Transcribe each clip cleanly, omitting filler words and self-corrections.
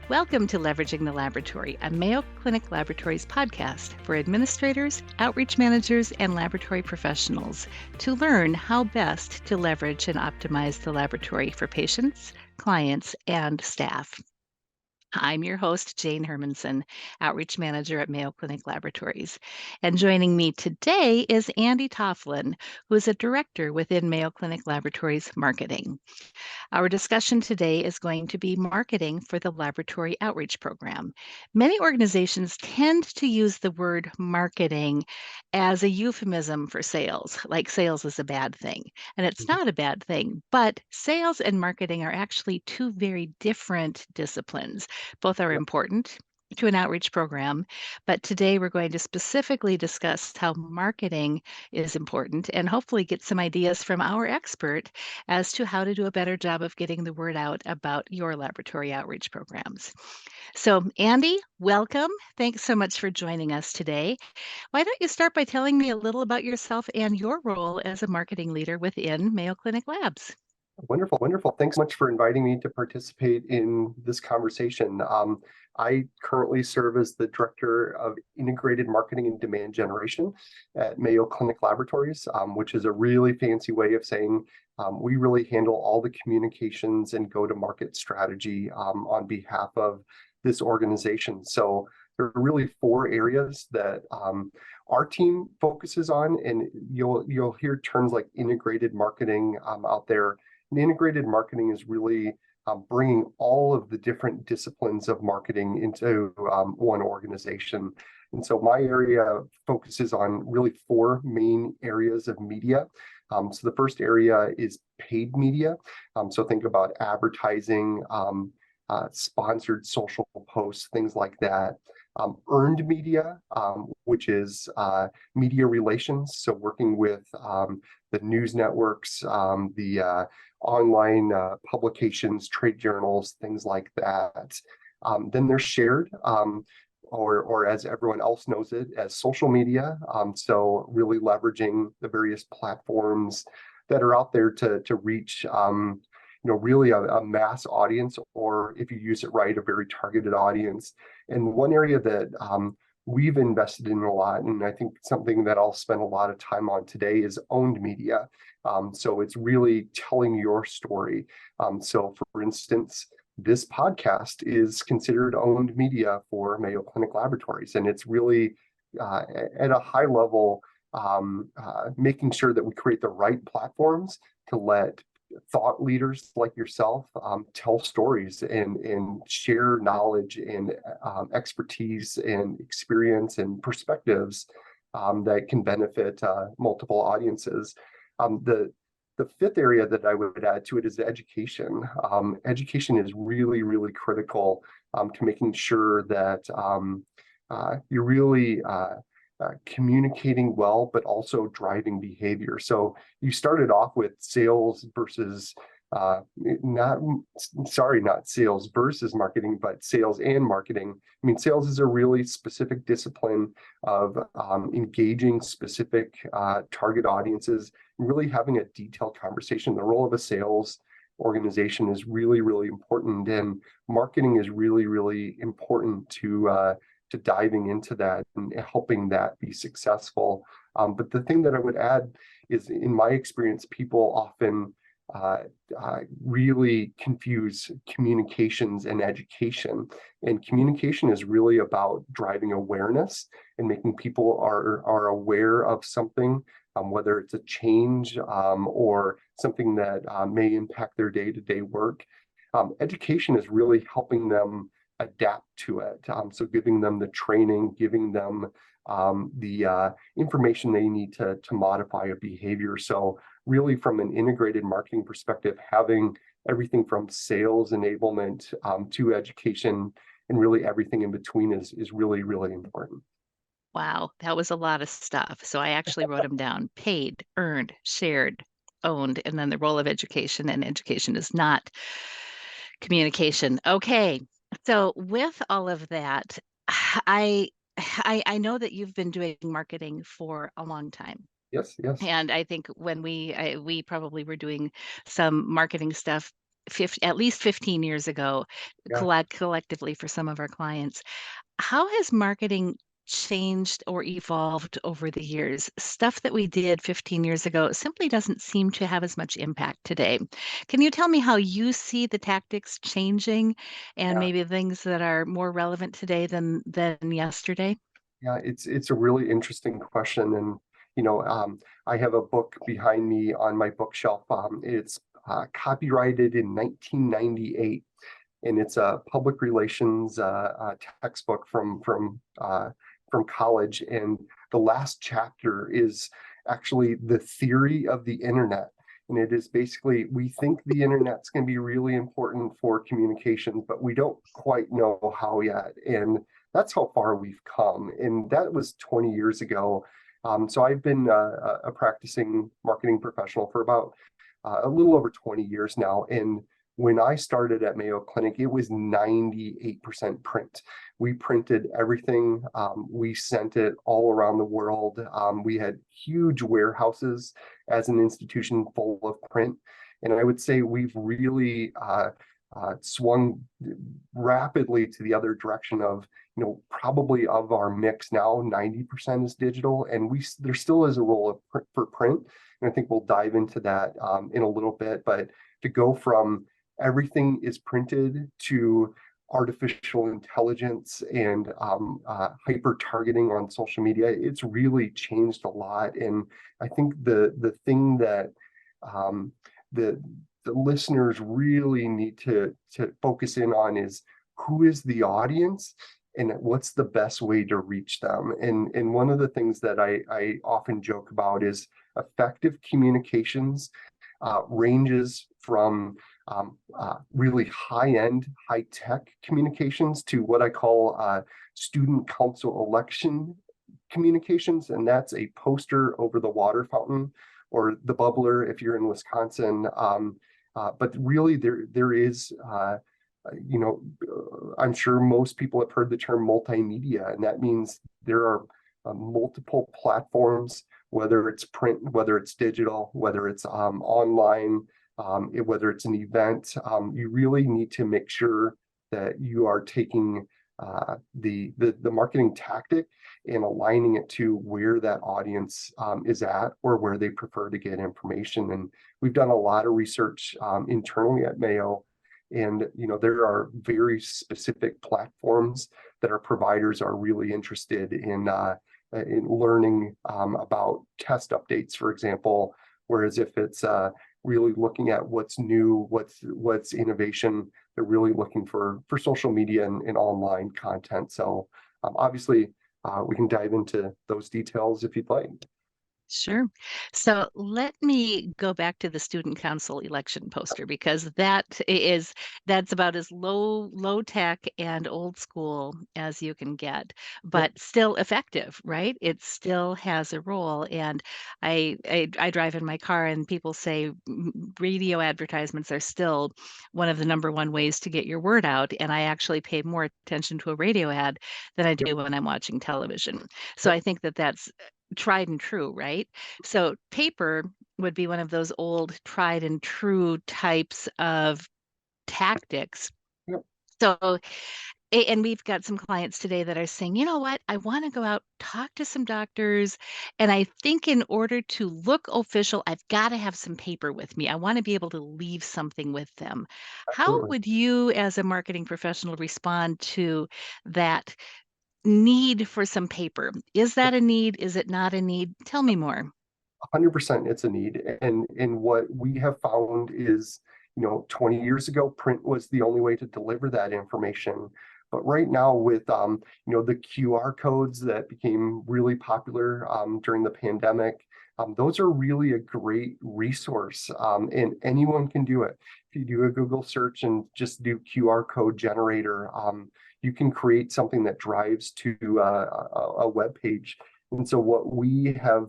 Welcome to Leveraging the Laboratory, a Mayo Clinic Laboratories podcast for administrators, outreach managers, and laboratory professionals to learn how best to leverage and optimize the laboratory for patients, clients, and staff. I'm your host, Jane Hermansen, Outreach Manager at Mayo Clinic Laboratories. And joining me today is Andrew Tofilon, who is a Director within Mayo Clinic Laboratories Marketing. Our discussion today is going to be marketing for the laboratory outreach program. Many organizations tend to use the word marketing as a euphemism for sales, like sales is a bad thing. And it's not a bad thing, but sales and marketing are actually two very different disciplines. Both are Yep. important to an outreach program, but today we're going to specifically discuss how marketing is important and hopefully get some ideas from our expert as to how to do a better job of getting the word out about your laboratory outreach programs. So, Andy, welcome. Thanks so much for joining us today. Why don't you start by telling me a little about yourself and your role as a marketing leader within Mayo Clinic Labs? Wonderful, wonderful. Thanks so much for inviting me to participate in this conversation. I currently serve as the Director of Integrated Marketing and Demand Generation at Mayo Clinic Laboratories, which is a really fancy way of saying we really handle all the communications and go-to-market strategy on behalf of this organization. So there are really four areas that our team focuses on, and you'll hear terms like integrated marketing out there. And integrated marketing is really bringing all of the different disciplines of marketing into one organization. And so my area focuses on really four main areas of media. So the first area is paid media. So think about advertising, sponsored social posts, things like that. Earned media, which is media relations. So working with the news networks, the online publications, trade journals, things like that. Then there's shared, or as everyone else knows it, as social media. So really leveraging the various platforms that are out there to reach really a mass audience, or if you use it right, a very targeted audience. And one area that we've invested in a lot, and I think something that I'll spend a lot of time on today, is owned media. So it's really telling your story. So for instance, this podcast is considered owned media for Mayo Clinic Laboratories, and it's really at a high level making sure that we create the right platforms to let thought leaders like yourself tell stories and share knowledge and expertise and experience and perspectives that can benefit multiple audiences. The fifth area that I would add to it is education. Education is really, really critical to making sure that you're really communicating well, but also driving behavior. So you started off with sales versus not sales versus marketing, but sales and marketing. I mean, sales is a really specific discipline of engaging specific target audiences and really having a detailed conversation. The role of a sales organization is really, really important, and marketing is really, really important to diving into that and helping that be successful. But the thing that I would add is, in my experience, people often really confuse communications and education. And communication is really about driving awareness and making people are aware of something, whether it's a change or something that may impact their day-to-day work. Education is really helping them adapt to it. So giving them the training, giving them the information they need to modify a behavior. So really, from an integrated marketing perspective, having everything from sales enablement to education and really everything in between is really, really important. Wow, that was a lot of stuff. So I actually wrote them down: paid, earned, shared, owned, and then the role of education. And education is not communication. Okay. So with all of that, I I know that you've been doing marketing for a long time. Yes, yes. And I think when we probably were doing some marketing stuff at least 15 years ago, Yeah. collectively for some of our clients. How has marketing changed or evolved over the years? Stuff that we did 15 years ago simply doesn't seem to have as much impact today. Can you tell me how you see the tactics changing and Yeah. maybe things that are more relevant today than yesterday? Yeah, it's a really interesting question, and you know, I have a book behind me on my bookshelf. It's copyrighted in 1998, and it's a public relations textbook from college. And the last chapter is actually the theory of the internet. And it is basically, we think the internet's going to be really important for communications, but we don't quite know how yet. And that's how far we've come. And that was 20 years ago. So I've been a practicing marketing professional for about a little over 20 years now. And when I started at Mayo Clinic, it was 98% print. We printed everything. We sent it all around the world. We had huge warehouses as an institution full of print. And I would say we've really swung rapidly to the other direction of, probably of our mix now, 90% is digital, and there still is a role for print. And I think we'll dive into that in a little bit, but to go from everything is printed to artificial intelligence and hyper targeting on social media, it's really changed a lot. And I think the thing that the listeners really need to focus in on is who is the audience and what's the best way to reach them. And one of the things that I often joke about is effective communications ranges from really high-end, high-tech communications to what I call student council election communications, and that's a poster over the water fountain or the bubbler if you're in Wisconsin. But really, there is, I'm sure most people have heard the term multimedia, and that means there are multiple platforms, whether it's print, whether it's digital, whether it's online, whether it's an event. You really need to make sure that you are taking the marketing tactic and aligning it to where that audience is at or where they prefer to get information. And we've done a lot of research internally at Mayo. And there are very specific platforms that our providers are really interested in learning about test updates, for example. Whereas if it's really looking at what's new, what's innovation, they're really looking for social media and online content. So obviously, we can dive into those details if you'd like. Sure. So let me go back to the student council election poster because that's about as low tech and old school as you can get, Yep. but still effective, right? It still has a role. And I drive in my car and people say radio advertisements are still one of the number one ways to get your word out. And I actually pay more attention to a radio ad than I Yep. do when I'm watching television. So Yep. I think that's tried and true, right? So paper would be one of those old tried and true types of tactics. Yep. So, and we've got some clients today that are saying, you know what, I want to go out, talk to some doctors. And I think in order to look official, I've got to have some paper with me. I want to be able to leave something with them. How Absolutely. would you, as a marketing professional, respond to that need for some paper? Is that a need? Is it not a need? Tell me more. 100% it's a need. And what we have found is, 20 years ago, print was the only way to deliver that information. But right now with, the QR codes that became really popular during the pandemic, those are really a great resource, and anyone can do it. If you do a Google search and just do QR code generator, you can create something that drives to a web page. And so what we have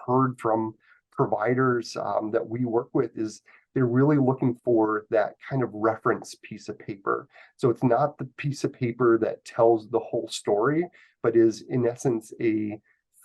heard from providers that we work with is they're really looking for that kind of reference piece of paper. So it's not the piece of paper that tells the whole story, but is in essence a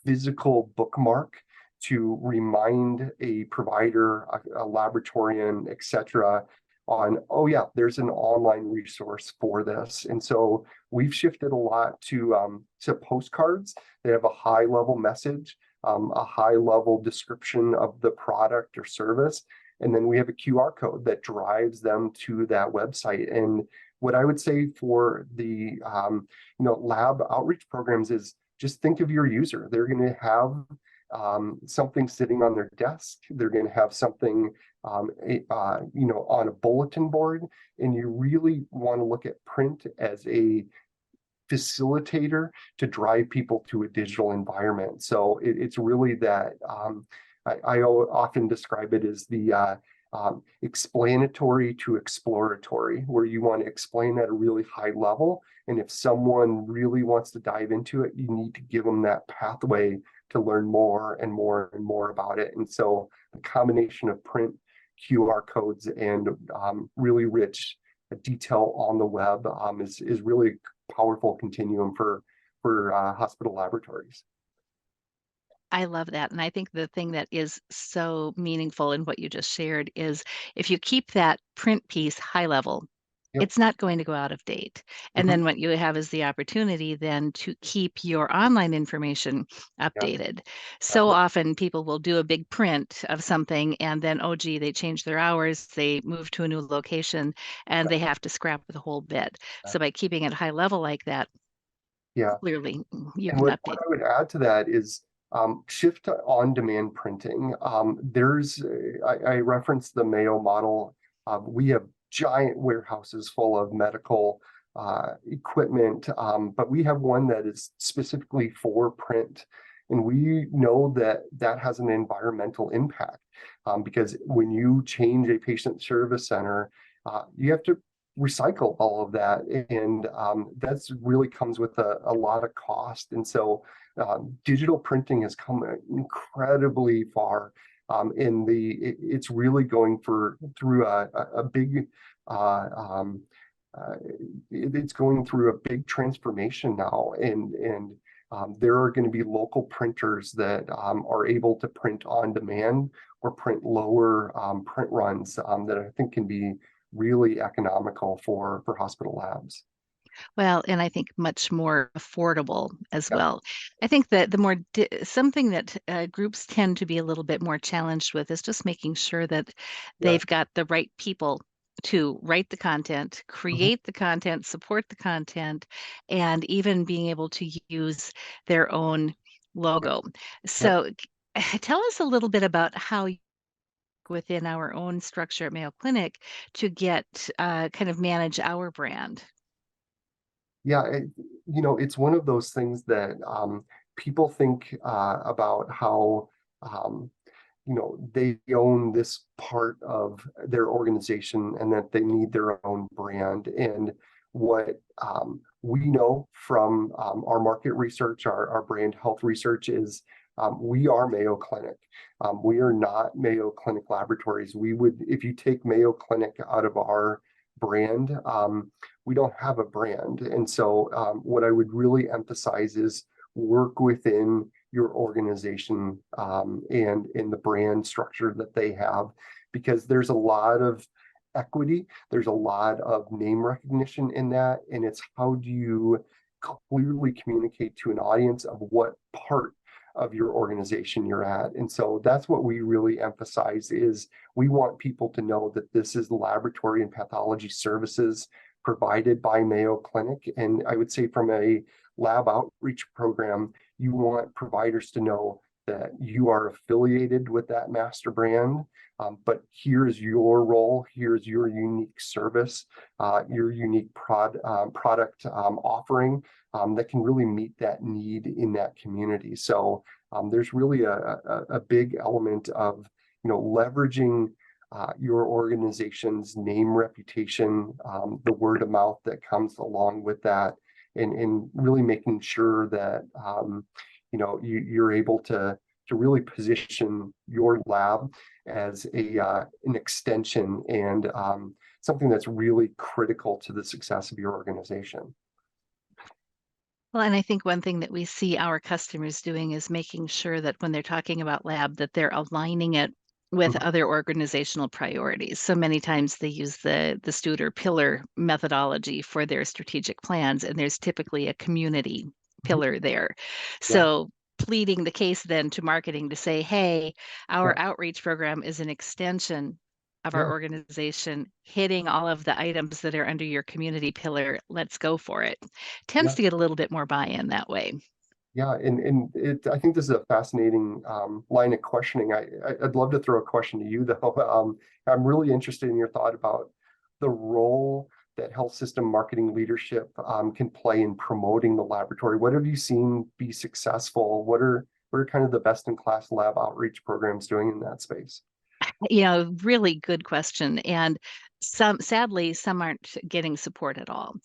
physical bookmark to remind a provider, a laboratorian, etc., on, oh yeah, there's an online resource for this. And so we've shifted a lot to postcards that have a high level message, a high level description of the product or service. And then we have a QR code that drives them to that website. And what I would say for the lab outreach programs is just think of your user. They're going to have something sitting on their desk. They're going to have something on a bulletin board, and you really want to look at print as a facilitator to drive people to a digital environment. So it's really that I often describe it as the explanatory to exploratory, where you want to explain at a really high level. And if someone really wants to dive into it, you need to give them that pathway to learn more and more and more about it. And so the combination of print, QR codes, and really rich detail on the web is really a powerful continuum for hospital laboratories. I love that. And I think the thing that is so meaningful in what you just shared is if you keep that print piece high level, Yep. it's not going to go out of date. And then what you have is the opportunity then to keep your online information Yeah, updated. So exactly. often people will do a big print of something and then, oh, gee, they change their hours, they move to a new location, and they have to scrap the whole bit. So by keeping it high level like that, Yeah. clearly you And can what update. I would add to that is shift to on-demand printing. I referenced the Mayo model. We have giant warehouses full of medical equipment, but we have one that is specifically for print. And we know that that has an environmental impact because when you change a patient service center, you have to recycle all of that, and that's really comes with a lot of cost. And so digital printing has come incredibly far. It's really going through a big uh, it's going through a big transformation now, and there are going to be local printers that are able to print on demand or print lower print runs that I think can be really economical for hospital labs. Well, and I think much more affordable as Yeah, well. I think that something that groups tend to be a little bit more challenged with is just making sure that yeah, they've got the right people to write the content, mhm, create the content, support the content, and even being able to use their own yeah, logo. yeah. So tell us a little bit about how you within our own structure at Mayo Clinic to get kind of manage our brand. Yeah, it's one of those things that people think about how um, they own this part of their organization and that they need their own brand. And what we know from our market research, our brand health research is we are Mayo Clinic. We are not Mayo Clinic Laboratories. We would, if you take Mayo Clinic out of our brand, we don't have a brand. And so what I would really emphasize is work within your organization and in the brand structure that they have, because there's a lot of equity, there's a lot of name recognition in that, and it's how do you clearly communicate to an audience of what part of your organization you're at. And so that's what we really emphasize is we want people to know that this is laboratory and pathology services provided by Mayo Clinic. And I would say from a lab outreach program, you want providers to know that you are affiliated with that master brand, but here's your role, here's your unique service, your unique product offering that can really meet that need in that community. So there's really a big element of leveraging your organization's name, reputation, the word of mouth that comes along with that, and really making sure that you're able to really position your lab as an extension and something that's really critical to the success of your organization. Well, and I think one thing that we see our customers doing is making sure that when they're talking about lab, that they're aligning it with Mhm. other organizational priorities. So many times they use the Studer pillar methodology for their strategic plans, and there's typically a community Mhm. pillar there. Yeah, So pleading the case then to marketing to say, hey, our yeah, outreach program is an extension of our yeah, organization, hitting all of the items that are under your community pillar. Let's go for it. Tends yeah. to get a little bit more buy-in that way. Yeah, I think this is a fascinating line of questioning. I'd love to throw a question to you though. I'm really interested in your thought about the role that health system marketing leadership can play in promoting the laboratory. What have you seen be successful? What are kind of the best in class lab outreach programs doing in that space? Really good question. And sadly, some aren't getting support at all.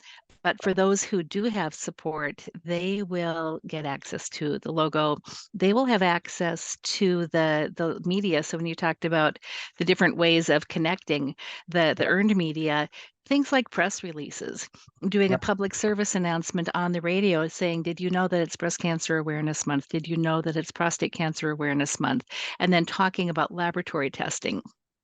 But for those who do have support, they will get access to the logo. They will have access to the media. So when you talked about the different ways of connecting the Yeah, earned media, things like press releases, doing a yeah, public service announcement on the radio saying, did you know that it's Breast Cancer Awareness Month? Did you know that it's Prostate Cancer Awareness Month? And then talking about laboratory testing.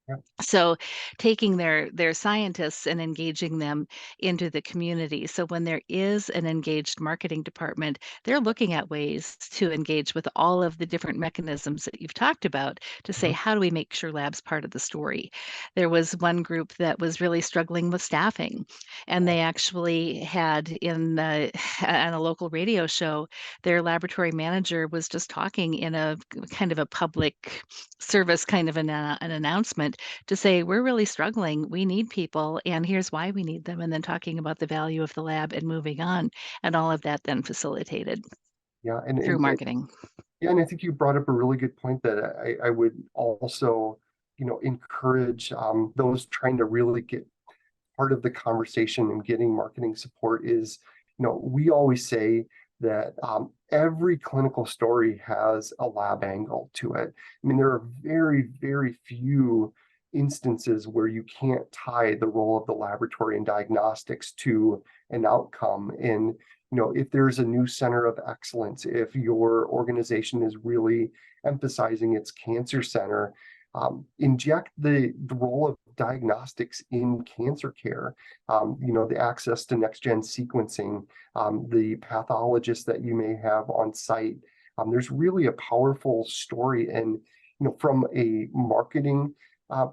yeah, So taking their scientists and engaging them into the community. So when there is an engaged marketing department, they're looking at ways to engage with all of the different mechanisms that you've talked about to say, mhm, how do we make sure lab's part of the story? There was one group that was really struggling with staffing, and yeah, they actually had in on a local radio show, their laboratory manager was just talking in a kind of a public service kind of an announcement to say, we're really struggling. We need people, and here's why we need them. And then talking about the value of the lab and moving on. And all of that then facilitated yeah. through marketing. Yeah, and I think you brought up a really good point that I would also, encourage those trying to really get part of the conversation and getting marketing support is, we always say that every clinical story has a lab angle to it. I mean, there are very, very few instances where you can't tie the role of the laboratory and diagnostics to an outcome. And, if there's a new center of excellence, if your organization is really emphasizing its cancer center, inject the role of diagnostics in cancer care, the access to next gen sequencing, the pathologist that you may have on site. There's really a powerful story. And, from a marketing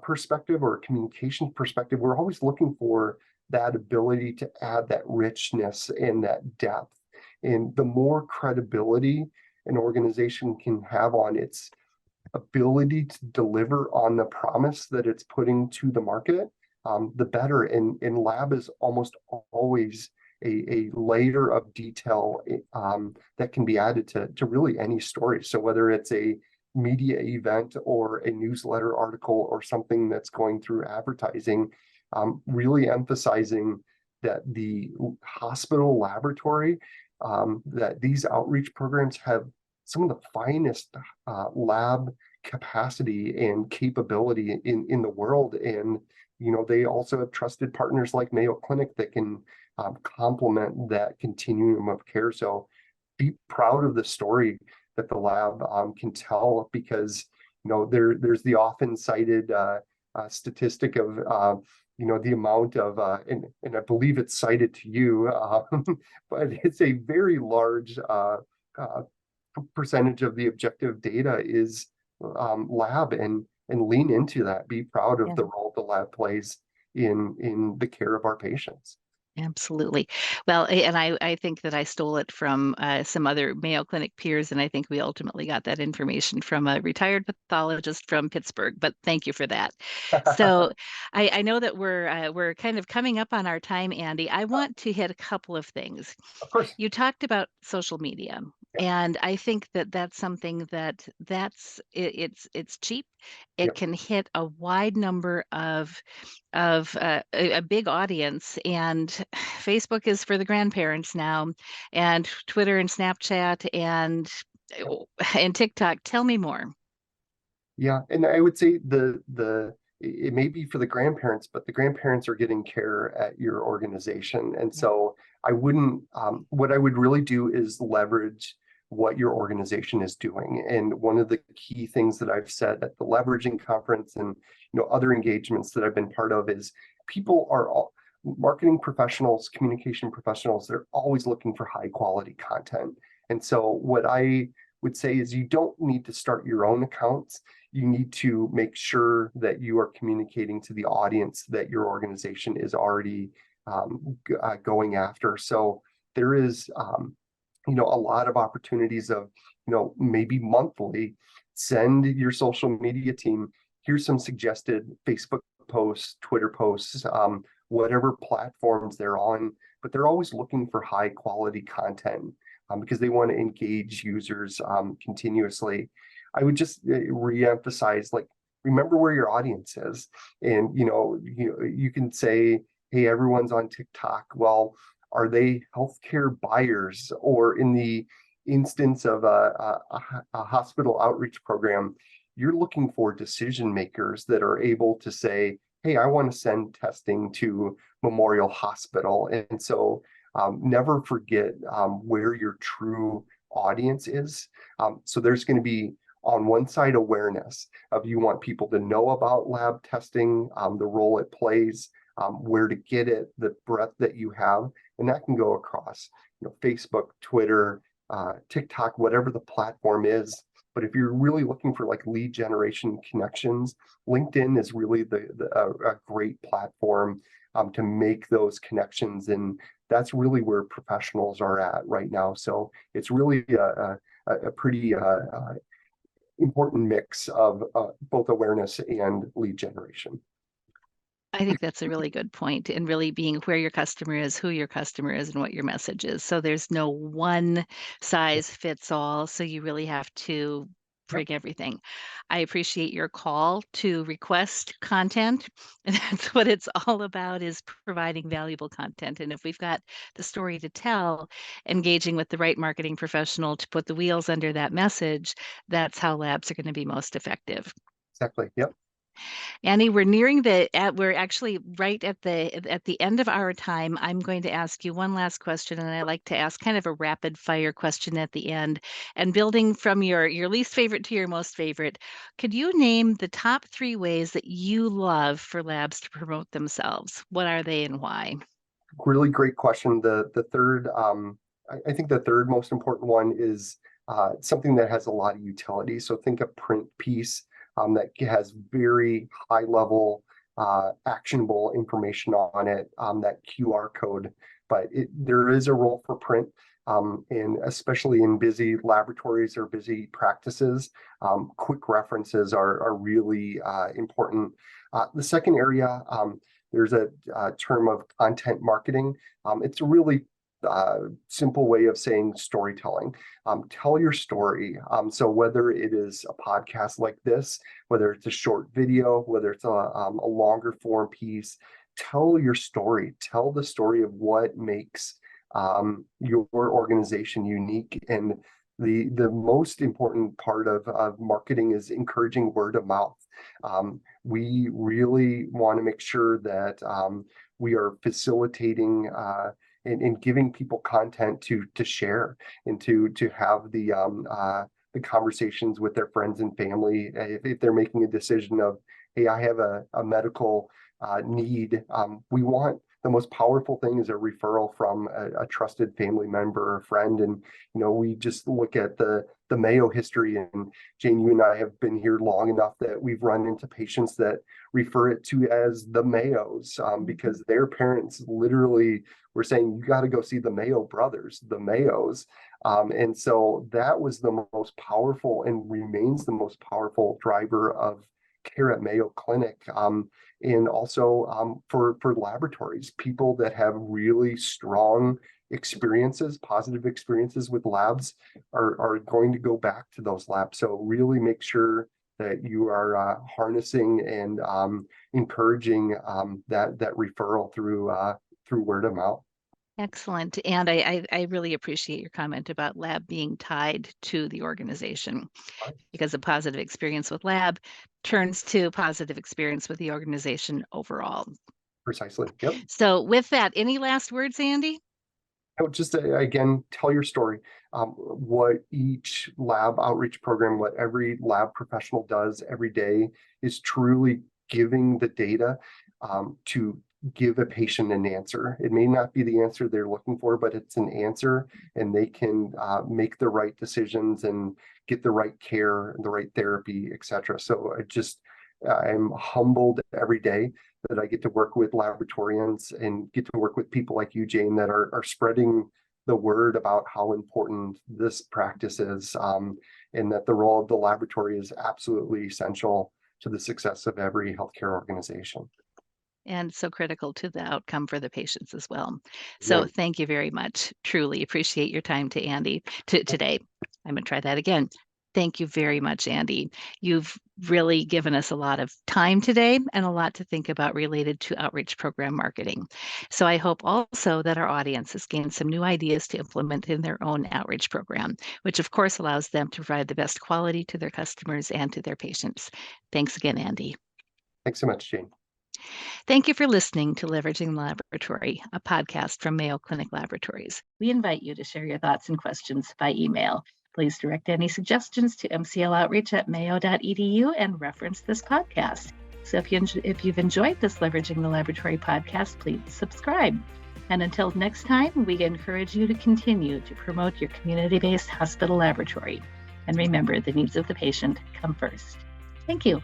perspective or a communication perspective, we're always looking for that ability to add that richness and that depth. And the more credibility an organization can have on its ability to deliver on the promise that it's putting to the market, the better. And lab is almost always a layer of detail that can be added to really any story. So whether it's a media event or a newsletter article or something that's going through advertising, really emphasizing that the hospital laboratory, that these outreach programs have some of the finest lab capacity and capability in the world. And, they also have trusted partners like Mayo Clinic that can complement that continuum of care. So be proud of the story that the lab can tell, because, there's the often cited statistic of, the amount of, and I believe it's cited to you, but it's a very large uh, percentage of the objective data is lab, and lean into that. Be proud of Yeah. the role the lab plays in the care of our patients. Absolutely. Well, and I think that I stole it from some other Mayo Clinic peers, and I think we ultimately got that information from a retired pathologist from Pittsburgh. But thank you for that. So I know that we're kind of coming up on our time, Andy. I want to hit a couple of things. Of course. You talked about social media, Yep. and I think that that's something it's cheap. It Yep. can hit a wide number of a big audience, and Facebook is for the grandparents now, and Twitter and Snapchat Yep. and TikTok. Tell me more. Yeah, and I would say it may be for the grandparents, but the grandparents are getting care at your organization. And Yeah. so I wouldn't, what I would really do is leverage what your organization is doing. And one of the key things that I've said at the Leveraging Conference and other engagements that I've been part of is people are all marketing professionals, communication professionals, they're always looking for high quality content. And so what I would say is you don't need to start your own accounts. You need to make sure that you are communicating to the audience that your organization is already going after. So there is, a lot of opportunities of, maybe monthly, send your social media team, here's some suggested Facebook posts, Twitter posts, whatever platforms they're on, but they're always looking for high quality content because they want to engage users continuously. I would just re-emphasize, like, remember where your audience is. And, you can say, hey, everyone's on TikTok. Well, are they healthcare buyers? Or in the instance of a hospital outreach program, you're looking for decision makers that are able to say, hey, I want to send testing to Memorial Hospital. And so never forget where your true audience is. So there's going to be, on one side, awareness of, you want people to know about lab testing, the role it plays, where to get it, the breadth that you have, and that can go across, Facebook, Twitter, TikTok, whatever the platform is. But if you're really looking for like lead generation connections, LinkedIn is really a great platform to make those connections, and that's really where professionals are at right now. So it's really a pretty important mix of both awareness and lead generation. I think that's a really good point, and really being where your customer is, who your customer is, and what your message is. So there's no one size fits all. So you really have to Yep. bring everything. I appreciate your call to request content. And that's what it's all about, is providing valuable content. And if we've got the story to tell, engaging with the right marketing professional to put the wheels under that message, that's how labs are going to be most effective. Exactly. Yep. Annie, we're actually right at the end of our time. I'm going to ask you one last question, and I like to ask kind of a rapid fire question at the end. And building from your least favorite to your most favorite, could you name the top 3 ways that you love for labs to promote themselves? What are they and why? Really great question. The third, I think the third most important one is something that has a lot of utility. So think a print piece that has very high level actionable information on it, that QR code. But there is a role for print, and especially in busy laboratories or busy practices, quick references are really important. The second area, there's a term of content marketing. It's a really simple way of saying storytelling. Tell your story. So whether it is a podcast like this, whether it's a short video, whether it's a longer form piece, tell your story. Tell the story of what makes your organization unique. And the most important part of marketing is encouraging word of mouth. We really want to make sure that we are facilitating and giving people content to share and to have the conversations with their friends and family if they're making a decision of, hey, I have a medical need. We want, the most powerful thing is a referral from a trusted family member or friend. And we just look at the Mayo history, and Jane, you and I have been here long enough that we've run into patients that refer it to as the Mayos because their parents literally were saying, you got to go see the Mayo brothers, the Mayos. And so that was the most powerful and remains the most powerful driver of care at Mayo Clinic. And also for laboratories, people that have really strong experiences, positive experiences with labs are going to go back to those labs. So really make sure that you are harnessing and encouraging that referral through word of mouth. Excellent. And I really appreciate your comment about lab being tied to the organization, because a positive experience with lab turns to positive experience with the organization overall. Precisely. Yep. So with that, any last words, Andy? I would just again tell your story. What each lab outreach program, what every lab professional does every day is truly giving the data to give a patient an answer. It may not be the answer they're looking for, but it's an answer, and they can make the right decisions and get the right care, the right therapy, etc. So I'm humbled every day that I get to work with laboratorians and get to work with people like you, Jane, that are spreading the word about how important this practice is, and that the role of the laboratory is absolutely essential to the success of every healthcare organization. And so critical to the outcome for the patients as well. So Amen. thank you very much. Truly appreciate your time today. I'm going to try that again. Thank you very much, Andy. You've really given us a lot of time today and a lot to think about related to outreach program marketing. So I hope also that our audience has gained some new ideas to implement in their own outreach program, which of course allows them to provide the best quality to their customers and to their patients. Thanks again, Andy. Thanks so much, Jane. Thank you for listening to Leveraging the Laboratory, a podcast from Mayo Clinic Laboratories. We invite you to share your thoughts and questions by email. Please direct any suggestions to mcloutreach@mayo.edu and reference this podcast. So if you've enjoyed this Leveraging the Laboratory podcast, please subscribe. And until next time, we encourage you to continue to promote your community-based hospital laboratory. And remember, the needs of the patient come first. Thank you.